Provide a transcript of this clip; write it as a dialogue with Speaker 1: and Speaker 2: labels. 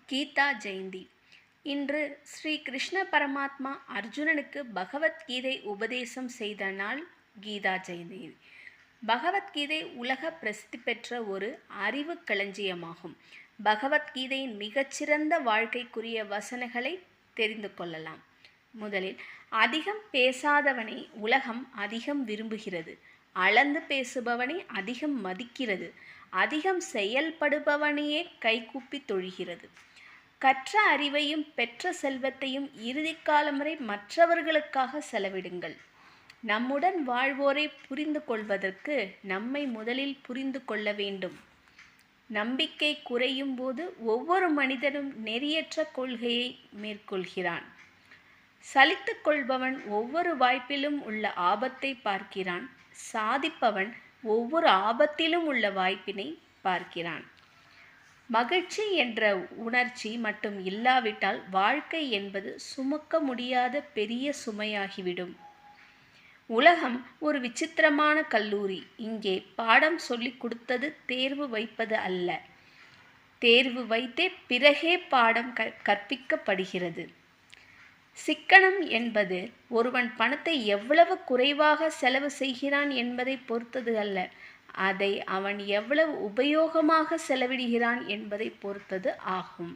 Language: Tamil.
Speaker 1: கீதா ஜெயந்தி. இன்று ஸ்ரீ கிருஷ்ண பரமாத்மா அர்ஜுனனுக்கு பகவத்கீதை உபதேசம் செய்த நாள் கீதா ஜெயந்தி. பகவத்கீதை உலக பிரசித்தி பெற்ற ஒரு அறிவு களஞ்சியமாகும். பகவத்கீதையின் மிகச்சிறந்த வாழ்க்கைக்குரிய வசனங்களை தெரிந்து கொள்ளலாம். முதலில், அதிகம் பேசாதவனை உலகம் அதிகம் விரும்புகிறது. அளந்து பேசுபவனை அதிகம் மதிக்கிறது. அதிகம் செயல்படுபவனையே கைகூப்பி தொழுகிறது. கற்ற அறிவையும் பெற்ற செல்வத்தையும் இறுதி காலம் வரை மற்றவர்களுக்காக செலவிடுங்கள். நம்முடன் வாழ்வோரை புரிந்து கொள்வதற்கு நம்மை முதலில் புரிந்து கொள்ள வேண்டும். நம்பிக்கை குறையும் போது ஒவ்வொரு மனிதனும் நெறியற்ற கொள்கையை மேற்கொள்கிறான். சலித்து கொள்பவன் ஒவ்வொரு வாய்ப்பிலும் உள்ள ஆபத்தை பார்க்கிறான். சாதிப்பவன் ஒவ்வொரு ஆபத்திலும் உள்ள வாய்ப்பினை பார்க்கிறான். மகிழ்ச்சி என்ற உணர்ச்சி மட்டும் இல்லாவிட்டால் வாழ்க்கை என்பது சுமக்க முடியாத பெரிய சுமையாகிவிடும். உலகம் ஒரு விசித்திரமான கல்லூரி. இங்கே பாடம் சொல்லிக் கொடுத்தது தேர்வு வைப்பது அல்ல, தேர்வு வைத்தே பிறகே பாடம் கற்பிக்கப்படுகிறது. சிக்கனம் என்பது ஒருவன் பணத்தை எவ்வளவு குறைவாக செலவு செய்கிறான் என்பதை பொறுத்தது அல்ல, அதை அவன் எவ்வளவு உபயோகமாக செலவிடுகிறான் என்பதை பொறுத்தது ஆகும்.